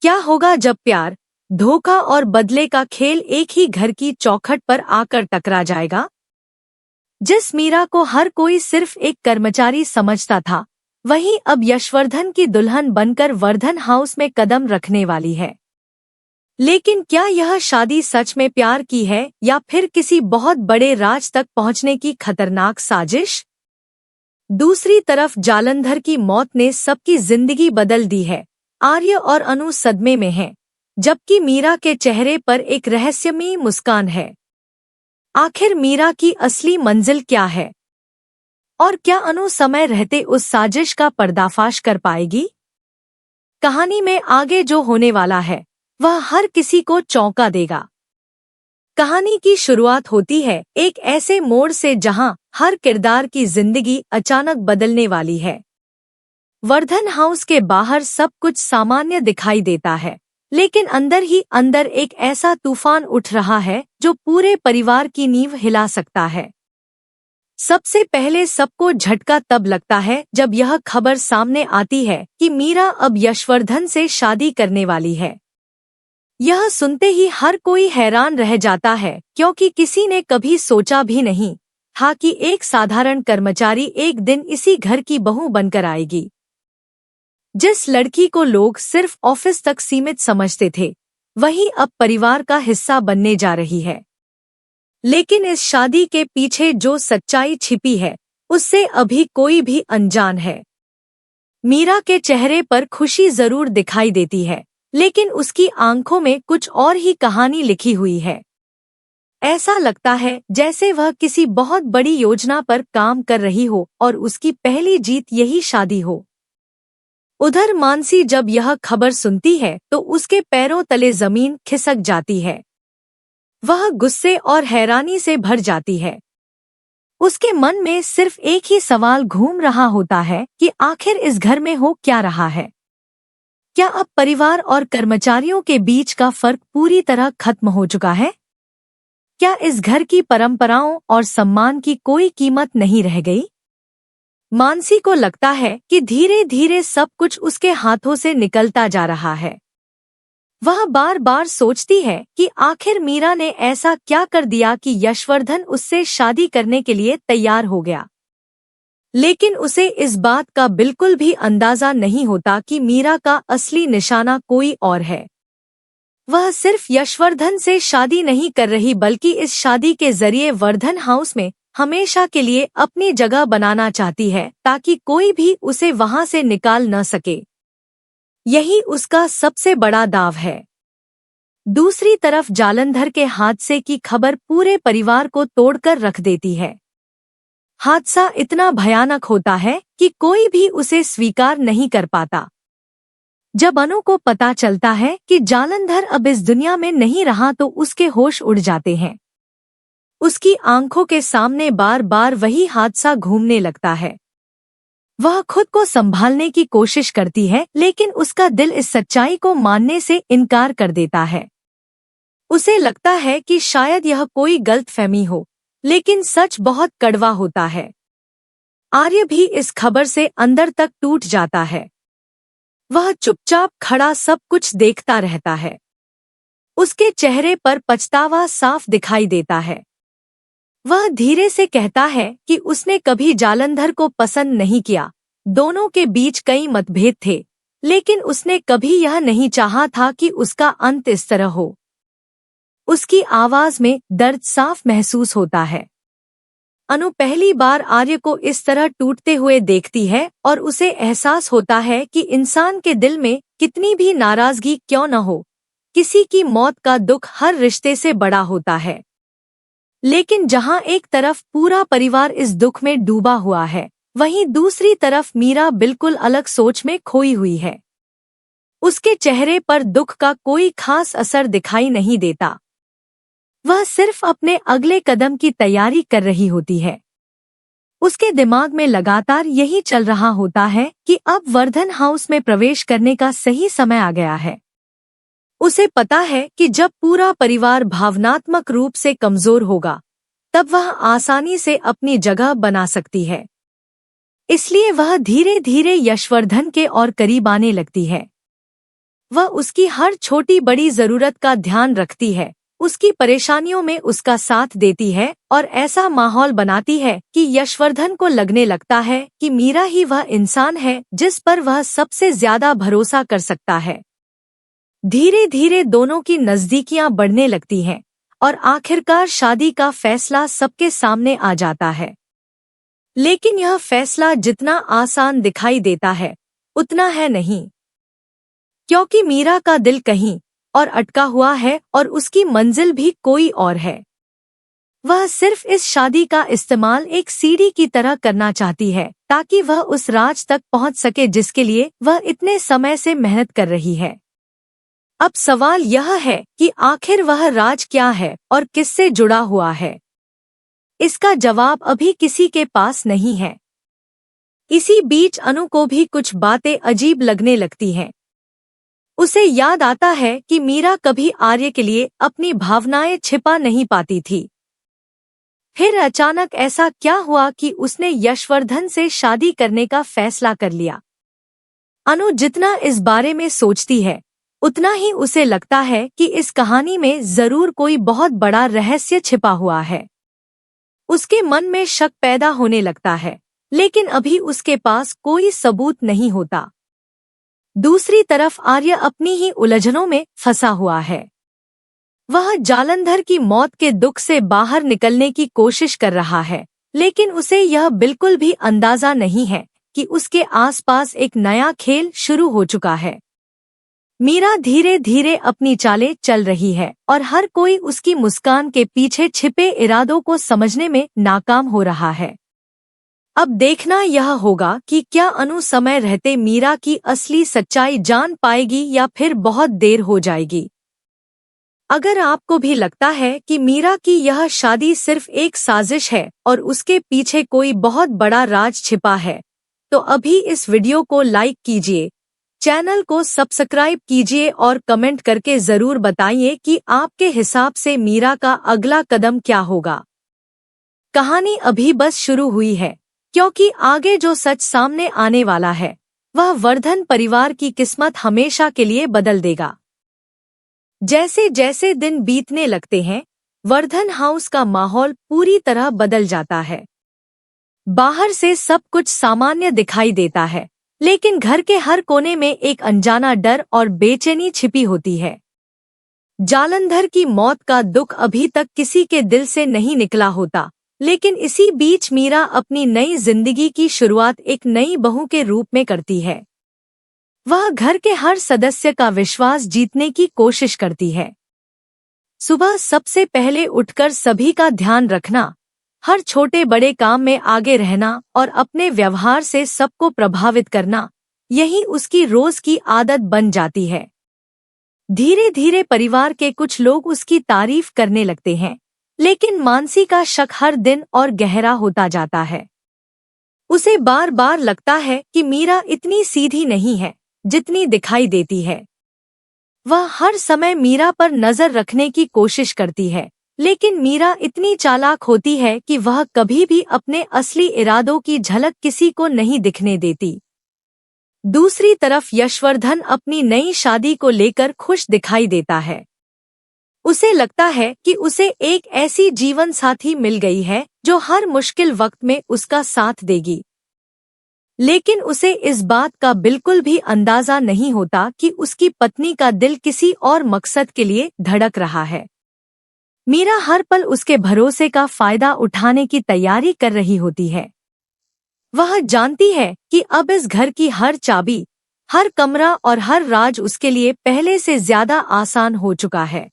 क्या होगा जब प्यार, धोखा और बदले का खेल एक ही घर की चौखट पर आकर टकरा जाएगा? जिस मीरा को हर कोई सिर्फ एक कर्मचारी समझता था, वही अब यशवर्धन की दुल्हन बनकर वर्धन हाउस में कदम रखने वाली है। लेकिन क्या यह शादी सच में प्यार की है या फिर किसी बहुत बड़े राज तक पहुंचने की खतरनाक साजिश? दूसरी तरफ जालंधर की मौत ने सबकी जिंदगी बदल दी है। आर्य और अनु सदमे में हैं, जबकि मीरा के चेहरे पर एक रहस्यमयी मुस्कान है। आखिर मीरा की असली मंजिल क्या है? और क्या अनु समय रहते उस साजिश का पर्दाफाश कर पाएगी? कहानी में आगे जो होने वाला है वह हर किसी को चौंका देगा। कहानी की शुरुआत होती है एक ऐसे मोड़ से जहां हर किरदार की जिंदगी अचानक बदलने वाली है। वर्धन हाउस के बाहर सब कुछ सामान्य दिखाई देता है, लेकिन अंदर ही अंदर एक ऐसा तूफान उठ रहा है जो पूरे परिवार की नींव हिला सकता है। सबसे पहले सबको झटका तब लगता है जब यह खबर सामने आती है कि मीरा अब यशवर्धन से शादी करने वाली है। यह सुनते ही हर कोई हैरान रह जाता है, क्योंकि किसी ने कभी सोचा भी नहीं था कि एक साधारण कर्मचारी एक दिन इसी घर की बहू बनकर आएगी। जिस लड़की को लोग सिर्फ ऑफिस तक सीमित समझते थे, वही अब परिवार का हिस्सा बनने जा रही है। लेकिन इस शादी के पीछे जो सच्चाई छिपी है, उससे अभी कोई भी अनजान है। मीरा के चेहरे पर खुशी जरूर दिखाई देती है, लेकिन उसकी आंखों में कुछ और ही कहानी लिखी हुई है। ऐसा लगता है जैसे वह किसी बहुत बड़ी योजना पर काम कर रही हो और उसकी पहली जीत यही शादी हो। उधर मानसी जब यह खबर सुनती है तो उसके पैरों तले जमीन खिसक जाती है। वह गुस्से और हैरानी से भर जाती है। उसके मन में सिर्फ एक ही सवाल घूम रहा होता है कि आखिर इस घर में हो क्या रहा है। क्या अब परिवार और कर्मचारियों के बीच का फर्क पूरी तरह खत्म हो चुका है? क्या इस घर की परंपराओं और सम्मान की कोई कीमत नहीं रह गई? मानसी को लगता है कि धीरे धीरे सब कुछ उसके हाथों से निकलता जा रहा है। वह बार बार सोचती है कि आखिर मीरा ने ऐसा क्या कर दिया कि यशवर्धन उससे शादी करने के लिए तैयार हो गया। लेकिन उसे इस बात का बिल्कुल भी अंदाजा नहीं होता कि मीरा का असली निशाना कोई और है। वह सिर्फ यशवर्धन से शादी नहीं कर रही, बल्कि इस शादी के जरिए वर्धन हाउस में हमेशा के लिए अपनी जगह बनाना चाहती है, ताकि कोई भी उसे वहां से निकाल न सके। यही उसका सबसे बड़ा दाव है। दूसरी तरफ जालंधर के हादसे की खबर पूरे परिवार को तोड़कर रख देती है। हादसा इतना भयानक होता है कि कोई भी उसे स्वीकार नहीं कर पाता। जब अनु को पता चलता है कि जालंधर अब इस दुनिया में नहीं रहा तो उसके होश उड़ जाते हैं। उसकी आंखों के सामने बार बार वही हादसा घूमने लगता है। वह खुद को संभालने की कोशिश करती है, लेकिन उसका दिल इस सच्चाई को मानने से इनकार कर देता है। उसे लगता है कि शायद यह कोई गलतफहमी हो, लेकिन सच बहुत कड़वा होता है। आर्य भी इस खबर से अंदर तक टूट जाता है। वह चुपचाप खड़ा सब कुछ देखता रहता है। उसके चेहरे पर पछतावा साफ दिखाई देता है। वह धीरे से कहता है कि उसने कभी जालंधर को पसंद नहीं किया। दोनों के बीच कई मतभेद थे, लेकिन उसने कभी यह नहीं चाहा था कि उसका अंत इस तरह हो। उसकी आवाज में दर्द साफ महसूस होता है। अनु पहली बार आर्य को इस तरह टूटते हुए देखती है और उसे एहसास होता है कि इंसान के दिल में कितनी भी नाराजगी क्यों न हो, किसी की मौत का दुख हर रिश्ते से बड़ा होता है। लेकिन जहां एक तरफ पूरा परिवार इस दुख में डूबा हुआ है, वहीं दूसरी तरफ मीरा बिल्कुल अलग सोच में खोई हुई है। उसके चेहरे पर दुख का कोई खास असर दिखाई नहीं देता। वह सिर्फ अपने अगले कदम की तैयारी कर रही होती है। उसके दिमाग में लगातार यही चल रहा होता है कि अब वर्धन हाउस में प्रवेश करने का सही समय आ गया है। उसे पता है कि जब पूरा परिवार भावनात्मक रूप से कमजोर होगा, तब वह आसानी से अपनी जगह बना सकती है। इसलिए वह धीरे धीरे यशवर्धन के और करीब आने लगती है। वह उसकी हर छोटी बड़ी जरूरत का ध्यान रखती है, उसकी परेशानियों में उसका साथ देती है और ऐसा माहौल बनाती है कि यशवर्धन को लगने लगता है कि मीरा ही वह इंसान है जिस पर वह सबसे ज्यादा भरोसा कर सकता है। धीरे धीरे दोनों की नजदीकियां बढ़ने लगती हैं और आखिरकार शादी का फैसला सबके सामने आ जाता है। लेकिन यह फैसला जितना आसान दिखाई देता है उतना है नहीं, क्योंकि मीरा का दिल कहीं और अटका हुआ है और उसकी मंजिल भी कोई और है। वह सिर्फ इस शादी का इस्तेमाल एक सीढ़ी की तरह करना चाहती है ताकि वह उस राज तक पहुंच सके जिसके लिए वह इतने समय से मेहनत कर रही है। अब सवाल यह है कि आखिर वह राज क्या है और किससे जुड़ा हुआ है। इसका जवाब अभी किसी के पास नहीं है। इसी बीच अनु को भी कुछ बातें अजीब लगने लगती हैं। उसे याद आता है कि मीरा कभी आर्य के लिए अपनी भावनाएं छिपा नहीं पाती थी। फिर अचानक ऐसा क्या हुआ कि उसने यशवर्धन से शादी करने का फैसला कर लिया। अनु जितना इस बारे में सोचती है उतना ही उसे लगता है कि इस कहानी में जरूर कोई बहुत बड़ा रहस्य छिपा हुआ है। उसके मन में शक पैदा होने लगता है, लेकिन अभी उसके पास कोई सबूत नहीं होता। दूसरी तरफ आर्य अपनी ही उलझनों में फंसा हुआ है। वह जालंधर की मौत के दुख से बाहर निकलने की कोशिश कर रहा है, लेकिन उसे यह बिल्कुल भी अंदाजा नहीं है कि उसके आसपास एक नया खेल शुरू हो चुका है। मीरा धीरे धीरे अपनी चालें चल रही है और हर कोई उसकी मुस्कान के पीछे छिपे इरादों को समझने में नाकाम हो रहा है। अब देखना यह होगा कि क्या अनु समय रहते मीरा की असली सच्चाई जान पाएगी या फिर बहुत देर हो जाएगी। अगर आपको भी लगता है कि मीरा की यह शादी सिर्फ एक साजिश है और उसके पीछे कोई बहुत बड़ा राज छिपा है, तो अभी इस वीडियो को लाइक कीजिए, चैनल को सब्सक्राइब कीजिए और कमेंट करके जरूर बताइए कि आपके हिसाब से मीरा का अगला कदम क्या होगा। कहानी अभी बस शुरू हुई है, क्योंकि आगे जो सच सामने आने वाला है वह वर्धन परिवार की किस्मत हमेशा के लिए बदल देगा। जैसे जैसे दिन बीतने लगते हैं, वर्धन हाउस का माहौल पूरी तरह बदल जाता है। बाहर से सब कुछ सामान्य दिखाई देता है, लेकिन घर के हर कोने में एक अनजाना डर और बेचैनी छिपी होती है। जालंधर की मौत का दुख अभी तक किसी के दिल से नहीं निकला होता, लेकिन इसी बीच मीरा अपनी नई जिंदगी की शुरुआत एक नई बहू के रूप में करती है। वह घर के हर सदस्य का विश्वास जीतने की कोशिश करती है। सुबह सबसे पहले उठकर सभी का ध्यान रखना, हर छोटे बड़े काम में आगे रहना और अपने व्यवहार से सबको प्रभावित करना, यही उसकी रोज की आदत बन जाती है। धीरे धीरे परिवार के कुछ लोग उसकी तारीफ करने लगते हैं, लेकिन मानसी का शक हर दिन और गहरा होता जाता है। उसे बार बार लगता है कि मीरा इतनी सीधी नहीं है जितनी दिखाई देती है। वह हर समय मीरा पर नजर रखने की कोशिश करती है, लेकिन मीरा इतनी चालाक होती है कि वह कभी भी अपने असली इरादों की झलक किसी को नहीं दिखने देती। दूसरी तरफ यशवर्धन अपनी नई शादी को लेकर खुश दिखाई देता है। उसे लगता है कि उसे एक ऐसी जीवन साथी मिल गई है जो हर मुश्किल वक्त में उसका साथ देगी। लेकिन उसे इस बात का बिल्कुल भी अंदाजा नहीं होता कि उसकी पत्नी का दिल किसी और मकसद के लिए धड़क रहा है। मीरा हर पल उसके भरोसे का फायदा उठाने की तैयारी कर रही होती है। वह जानती है कि अब इस घर की हर चाबी, हर कमरा और हर राज उसके लिए पहले से ज्यादा आसान हो चुका है।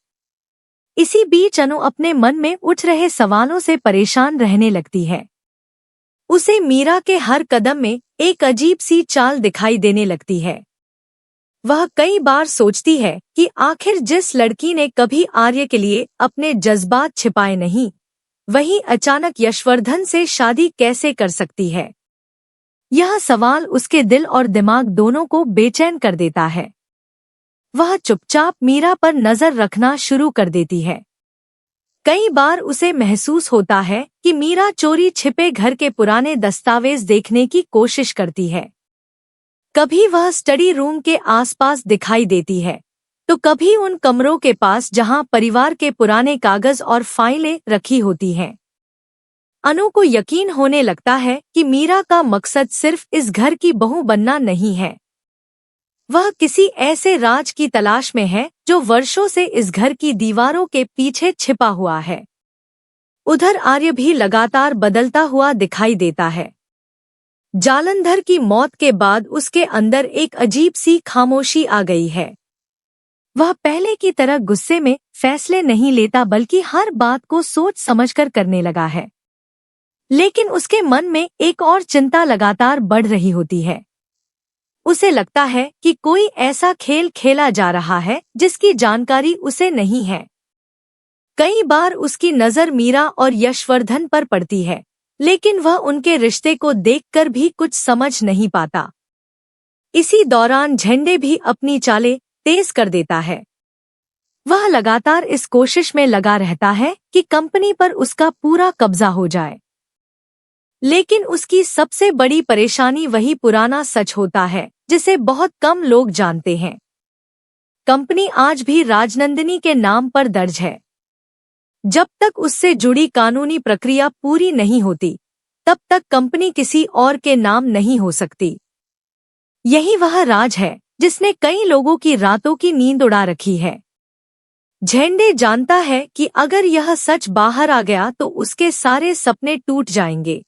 इसी बीच अनु अपने मन में उठ रहे सवालों से परेशान रहने लगती है। उसे मीरा के हर कदम में एक अजीब सी चाल दिखाई देने लगती है। वह कई बार सोचती है कि आखिर जिस लड़की ने कभी आर्य के लिए अपने जज्बात छिपाए नहीं, वही अचानक यशवर्धन से शादी कैसे कर सकती है। यह सवाल उसके दिल और दिमाग दोनों को बेचैन कर देता है। वह चुपचाप मीरा पर नजर रखना शुरू कर देती है। कई बार उसे महसूस होता है कि मीरा चोरी छिपे घर के पुराने दस्तावेज देखने की कोशिश करती है। कभी वह स्टडी रूम के आसपास दिखाई देती है, तो कभी उन कमरों के पास जहां परिवार के पुराने कागज और फाइलें रखी होती हैं। अनु को यकीन होने लगता है कि मीरा का मकसद सिर्फ इस घर की बहू बनना नहीं है। वह किसी ऐसे राज की तलाश में है जो वर्षों से इस घर की दीवारों के पीछे छिपा हुआ है। उधर आर्य भी लगातार बदलता हुआ दिखाई देता है। जालंधर की मौत के बाद उसके अंदर एक अजीब सी खामोशी आ गई है। वह पहले की तरह गुस्से में फैसले नहीं लेता, बल्कि हर बात को सोच समझकर करने लगा है। लेकिन उसके मन में एक और चिंता लगातार बढ़ रही होती है। उसे लगता है कि कोई ऐसा खेल खेला जा रहा है जिसकी जानकारी उसे नहीं है। कई बार उसकी नजर मीरा और यशवर्धन पर पड़ती है, लेकिन वह उनके रिश्ते को देखकर भी कुछ समझ नहीं पाता। इसी दौरान झंडे भी अपनी चालें तेज कर देता है। वह लगातार इस कोशिश में लगा रहता है कि कंपनी पर उसका पूरा कब्जा हो जाए। लेकिन उसकी सबसे बड़ी परेशानी वही पुराना सच होता है जिसे बहुत कम लोग जानते हैं। कंपनी आज भी राजनंदिनी के नाम पर दर्ज है। जब तक उससे जुड़ी कानूनी प्रक्रिया पूरी नहीं होती, तब तक कंपनी किसी और के नाम नहीं हो सकती। यही वह राज है जिसने कई लोगों की रातों की नींद उड़ा रखी है। झेंडे जानता है कि अगर यह सच बाहर आ गया तो उसके सारे सपने टूट जाएंगे।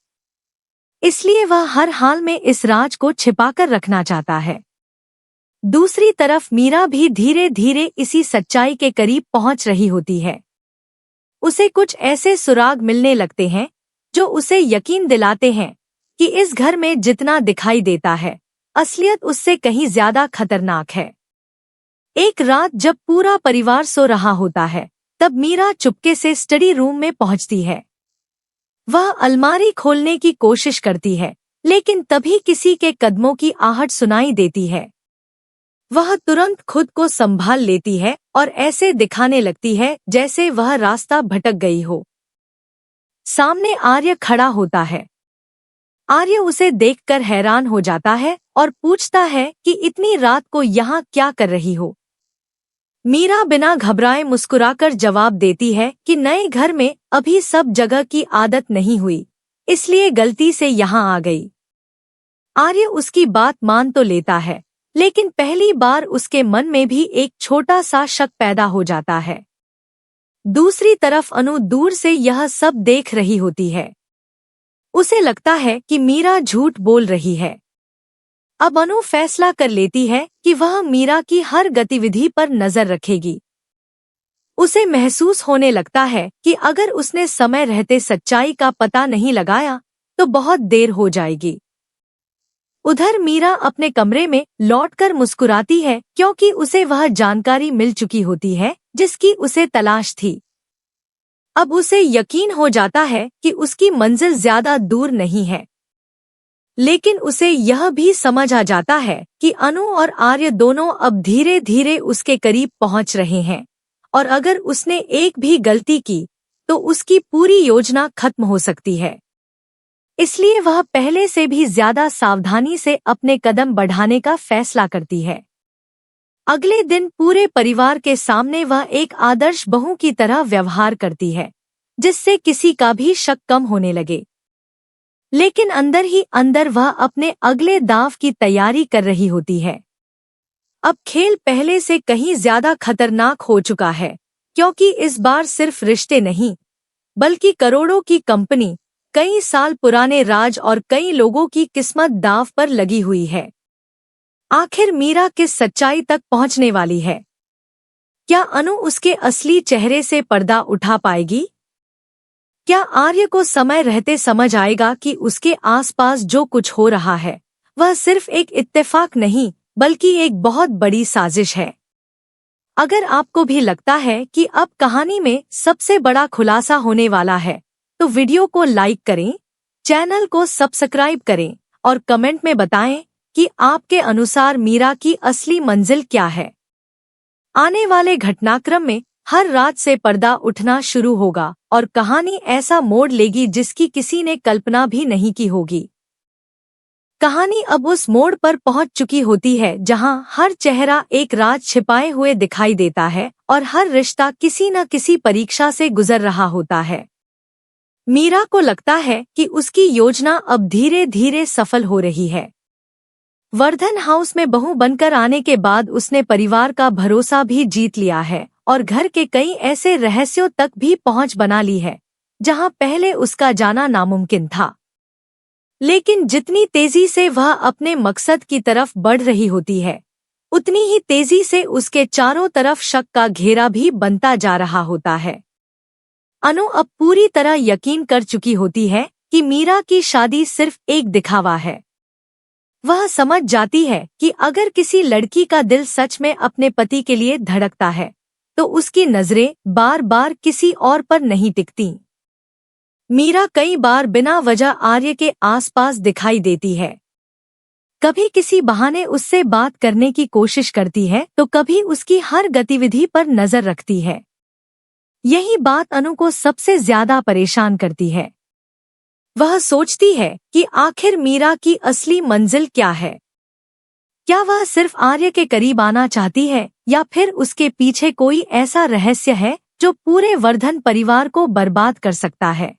इसलिए वह हर हाल में इस राज को छिपाकर रखना चाहता है। दूसरी तरफ मीरा भी धीरे धीरे इसी सच्चाई के करीब पहुंच रही होती है। उसे कुछ ऐसे सुराग मिलने लगते हैं जो उसे यकीन दिलाते हैं कि इस घर में जितना दिखाई देता है, असलियत उससे कहीं ज्यादा खतरनाक है। एक रात जब पूरा परिवार सो रहा होता है, तब मीरा चुपके से स्टडी रूम में पहुंचती है। वह अलमारी खोलने की कोशिश करती है, लेकिन तभी किसी के कदमों की आहट सुनाई देती है। वह तुरंत खुद को संभाल लेती है और ऐसे दिखाने लगती है जैसे वह रास्ता भटक गई हो। सामने आर्य खड़ा होता है। आर्य उसे देखकर हैरान हो जाता है और पूछता है कि इतनी रात को यहाँ क्या कर रही हो। मीरा बिना घबराए मुस्कुराकर जवाब देती है कि नए घर में अभी सब जगह की आदत नहीं हुई, इसलिए गलती से यहाँ आ गई। आर्य उसकी बात मान तो लेता है, लेकिन पहली बार उसके मन में भी एक छोटा सा शक पैदा हो जाता है। दूसरी तरफ अनु दूर से यह सब देख रही होती है। उसे लगता है कि मीरा झूठ बोल रही है। अब अनु फैसला कर लेती है कि वह मीरा की हर गतिविधि पर नजर रखेगी। उसे महसूस होने लगता है कि अगर उसने समय रहते सच्चाई का पता नहीं लगाया तो बहुत देर हो जाएगी। उधर मीरा अपने कमरे में लौटकर मुस्कुराती है, क्योंकि उसे वह जानकारी मिल चुकी होती है जिसकी उसे तलाश थी। अब उसे यकीन हो जाता है कि उसकी मंजिल ज्यादा दूर नहीं है। लेकिन उसे यह भी समझ आ जाता है कि अनु और आर्य दोनों अब धीरे धीरे उसके करीब पहुंच रहे हैं, और अगर उसने एक भी गलती की तो उसकी पूरी योजना खत्म हो सकती है। इसलिए वह पहले से भी ज्यादा सावधानी से अपने कदम बढ़ाने का फैसला करती है। अगले दिन पूरे परिवार के सामने वह एक आदर्श बहू की तरह व्यवहार करती है, जिससे किसी का भी शक कम होने लगे। लेकिन अंदर ही अंदर वह अपने अगले दांव की तैयारी कर रही होती है। अब खेल पहले से कहीं ज्यादा खतरनाक हो चुका है, क्योंकि इस बार सिर्फ रिश्ते नहीं, बल्कि करोड़ों की कंपनी, कई साल पुराने राज और कई लोगों की किस्मत दांव पर लगी हुई है। आखिर मीरा किस सच्चाई तक पहुंचने वाली है? क्या अनु उसके असली चेहरे से पर्दा उठा पाएगी? क्या आर्य को समय रहते समझ आएगा कि उसके आसपास जो कुछ हो रहा है वह सिर्फ एक इत्तेफाक नहीं, बल्कि एक बहुत बड़ी साजिश है? अगर आपको भी लगता है कि अब कहानी में सबसे बड़ा खुलासा होने वाला है, तो वीडियो को लाइक करें, चैनल को सब्सक्राइब करें और कमेंट में बताएं कि आपके अनुसार मीरा की असली मंजिल क्या है। आने वाले घटनाक्रम में हर रात से पर्दा उठना शुरू होगा और कहानी ऐसा मोड़ लेगी जिसकी किसी ने कल्पना भी नहीं की होगी। कहानी अब उस मोड़ पर पहुंच चुकी होती है जहां हर चेहरा एक राज छिपाए हुए दिखाई देता है और हर रिश्ता किसी न किसी परीक्षा से गुजर रहा होता है। मीरा को लगता है कि उसकी योजना अब धीरे धीरे सफल हो रही है। वर्धन हाउस में बहू बनकर आने के बाद उसने परिवार का भरोसा भी जीत लिया है और घर के कई ऐसे रहस्यों तक भी पहुंच बना ली है जहां पहले उसका जाना नामुमकिन था। लेकिन जितनी तेजी से वह अपने मकसद की तरफ बढ़ रही होती है, उतनी ही तेजी से उसके चारों तरफ शक का घेरा भी बनता जा रहा होता है। अनु अब पूरी तरह यकीन कर चुकी होती है कि मीरा की शादी सिर्फ एक दिखावा है। वह समझ जाती है कि अगर किसी लड़की का दिल सच में अपने पति के लिए धड़कता है तो उसकी नजरें बार बार किसी और पर नहीं टिकती। मीरा कई बार बिना वजह आर्य के आसपास दिखाई देती है। कभी किसी बहाने उससे बात करने की कोशिश करती है तो कभी उसकी हर गतिविधि पर नजर रखती है। यही बात अनु को सबसे ज्यादा परेशान करती है। वह सोचती है कि आखिर मीरा की असली मंजिल क्या है। क्या वह सिर्फ आर्य के करीब आना चाहती है या फिर उसके पीछे कोई ऐसा रहस्य है जो पूरे वर्धन परिवार को बर्बाद कर सकता है।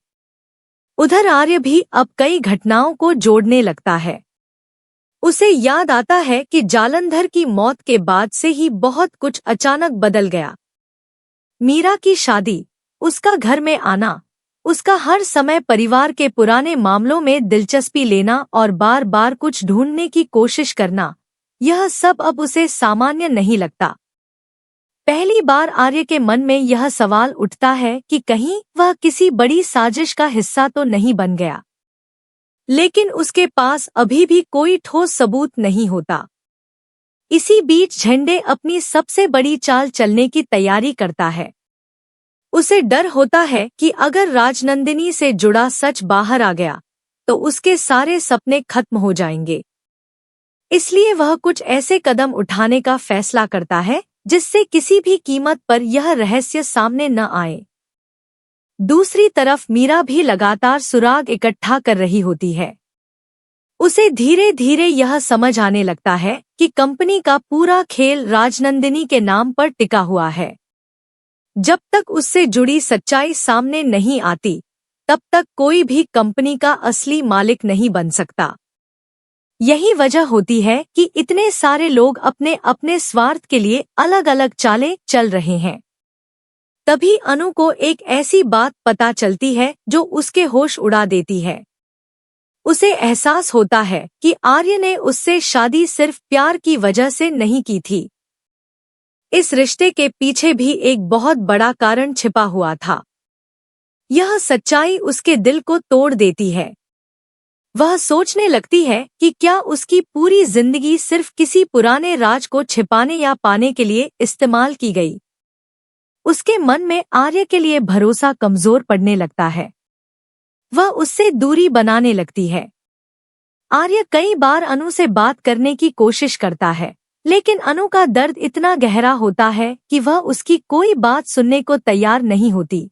उधर आर्य भी अब कई घटनाओं को जोड़ने लगता है। उसे याद आता है कि जालंधर की मौत के बाद से ही बहुत कुछ अचानक बदल गया। मीरा की शादी, उसका घर में आना, उसका हर समय परिवार के पुराने मामलों में दिलचस्पी लेना और बार बार कुछ ढूंढने की कोशिश करना, यह सब अब उसे सामान्य नहीं लगता। पहली बार आर्य के मन में यह सवाल उठता है कि कहीं वह किसी बड़ी साजिश का हिस्सा तो नहीं बन गया। लेकिन उसके पास अभी भी कोई ठोस सबूत नहीं होता। इसी बीच झंडे अपनी सबसे बड़ी चाल चलने की तैयारी करता है। उसे डर होता है कि अगर राजनंदिनी से जुड़ा सच बाहर आ गया तो उसके सारे सपने खत्म हो जाएंगे। इसलिए वह कुछ ऐसे कदम उठाने का फैसला करता है जिससे किसी भी कीमत पर यह रहस्य सामने न आए। दूसरी तरफ मीरा भी लगातार सुराग इकट्ठा कर रही होती है। उसे धीरे धीरे यह समझ आने लगता है कि कंपनी का पूरा खेल राजनंदिनी के नाम पर टिका हुआ है। जब तक उससे जुड़ी सच्चाई सामने नहीं आती, तब तक कोई भी कंपनी का असली मालिक नहीं बन सकता। यही वजह होती है कि इतने सारे लोग अपने अपने स्वार्थ के लिए अलग अलग चालें चल रहे हैं। तभी अनु को एक ऐसी बात पता चलती है जो उसके होश उड़ा देती है। उसे एहसास होता है कि आर्य ने उससे शादी सिर्फ प्यार की वजह से नहीं की थी। इस रिश्ते के पीछे भी एक बहुत बड़ा कारण छिपा हुआ था। यह सच्चाई उसके दिल को तोड़ देती है। वह सोचने लगती है कि क्या उसकी पूरी जिंदगी सिर्फ किसी पुराने राज को छिपाने या पाने के लिए इस्तेमाल की गई। उसके मन में आर्य के लिए भरोसा कमजोर पड़ने लगता है। वह उससे दूरी बनाने लगती है। आर्य कई बार अनु से बात करने की कोशिश करता है, लेकिन अनु का दर्द इतना गहरा होता है कि वह उसकी कोई बात सुनने को तैयार नहीं होती।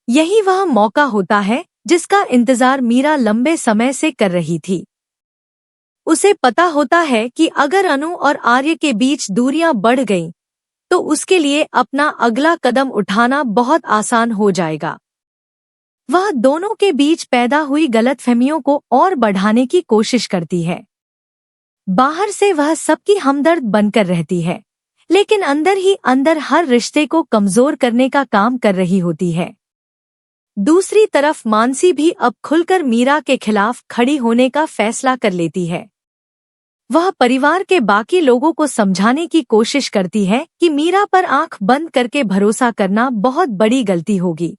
यही वह मौका होता है जिसका इंतजार मीरा लंबे समय से कर रही थी। उसे पता होता है कि अगर अनु और आर्य के बीच दूरियां बढ़ गईं, तो उसके लिए अपना अगला कदम उठाना बहुत आसान हो जाएगा। वह दोनों के बीच पैदा हुई गलतफहमियों को और बढ़ाने की कोशिश करती है। बाहर से वह सबकी हमदर्द बनकर रहती है, लेकिन अंदर ही अंदर हर रिश्ते को कमजोर करने का काम कर रही होती है। दूसरी तरफ मानसी भी अब खुलकर मीरा के खिलाफ खड़ी होने का फैसला कर लेती है। वह परिवार के बाकी लोगों को समझाने की कोशिश करती है कि मीरा पर आंख बंद करके भरोसा करना बहुत बड़ी गलती होगी।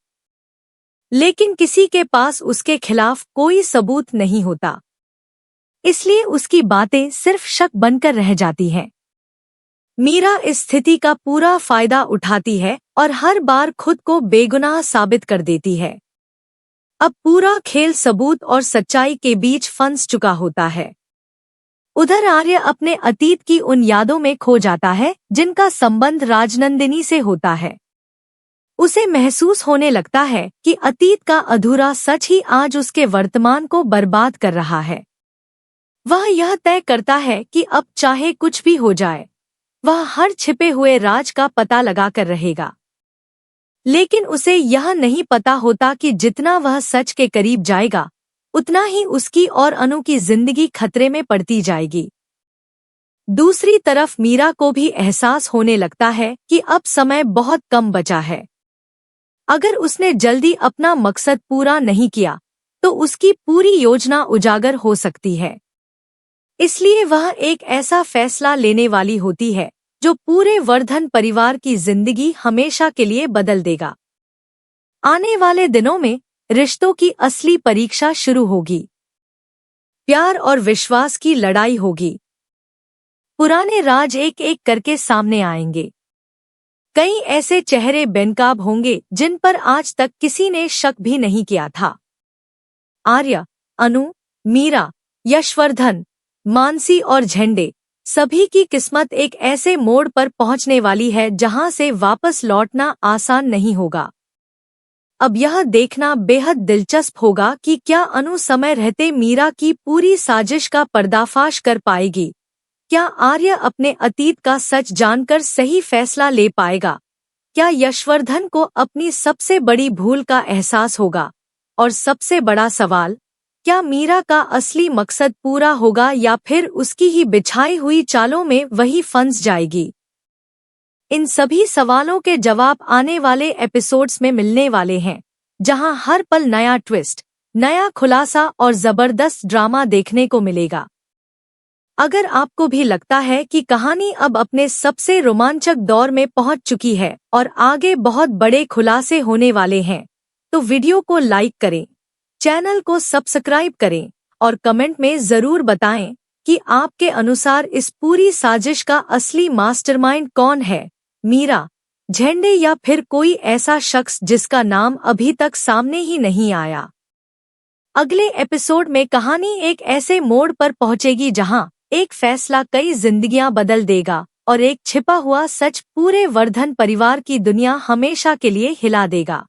लेकिन किसी के पास उसके खिलाफ कोई सबूत नहीं होता, इसलिए उसकी बातें सिर्फ शक बनकर रह जाती हैं। मीरा इस स्थिति का पूरा फायदा उठाती है और हर बार खुद को बेगुनाह साबित कर देती है। अब पूरा खेल सबूत और सच्चाई के बीच फंस चुका होता है। उधर आर्य अपने अतीत की उन यादों में खो जाता है जिनका संबंध राजनंदिनी से होता है। उसे महसूस होने लगता है कि अतीत का अधूरा सच ही आज उसके वर्तमान को बर्बाद कर रहा है। वह यह तय करता है कि अब चाहे कुछ भी हो जाए, वह हर छिपे हुए राज का पता लगाकर रहेगा। लेकिन उसे यह नहीं पता होता कि जितना वह सच के करीब जाएगा, उतना ही उसकी और अनु की जिंदगी खतरे में पड़ती जाएगी। दूसरी तरफ मीरा को भी एहसास होने लगता है कि अब समय बहुत कम बचा है। अगर उसने जल्दी अपना मकसद पूरा नहीं किया तो उसकी पूरी योजना उजागर हो सकती है। इसलिए वह एक ऐसा फैसला लेने वाली होती है जो पूरे वर्धन परिवार की जिंदगी हमेशा के लिए बदल देगा। आने वाले दिनों में रिश्तों की असली परीक्षा शुरू होगी। प्यार और विश्वास की लड़ाई होगी। पुराने राज एक एक करके सामने आएंगे। कई ऐसे चेहरे बेनकाब होंगे जिन पर आज तक किसी ने शक भी नहीं किया था। आर्य, अनु, मीरा, यशवर्धन, मानसी और झंडे, सभी की किस्मत एक ऐसे मोड़ पर पहुंचने वाली है जहां से वापस लौटना आसान नहीं होगा। अब यह देखना बेहद दिलचस्प होगा कि क्या अनु समय रहते मीरा की पूरी साजिश का पर्दाफाश कर पाएगी। क्या आर्य अपने अतीत का सच जानकर सही फैसला ले पाएगा? क्या यशवर्धन को अपनी सबसे बड़ी भूल का एहसास होगा? और सबसे बड़ा सवाल, क्या मीरा का असली मकसद पूरा होगा या फिर उसकी ही बिछाई हुई चालों में वही फंस जाएगी? इन सभी सवालों के जवाब आने वाले एपिसोड्स में मिलने वाले हैं, जहां हर पल नया ट्विस्ट, नया खुलासा और जबरदस्त ड्रामा देखने को मिलेगा। अगर आपको भी लगता है कि कहानी अब अपने सबसे रोमांचक दौर में पहुंच चुकी है और आगे बहुत बड़े खुलासे होने वाले हैं, तो वीडियो को लाइक करें, चैनल को सब्सक्राइब करें और कमेंट में जरूर बताएं कि आपके अनुसार इस पूरी साजिश का असली मास्टरमाइंड कौन है, मीरा, झंडे या फिर कोई ऐसा शख्स जिसका नाम अभी तक सामने ही नहीं आया। अगले एपिसोड में कहानी एक ऐसे मोड़ पर पहुंचेगी जहां एक फैसला कई जिंदगियां बदल देगा और एक छिपा हुआ सच पूरे वर्धन परिवार की दुनिया हमेशा के लिए हिला देगा।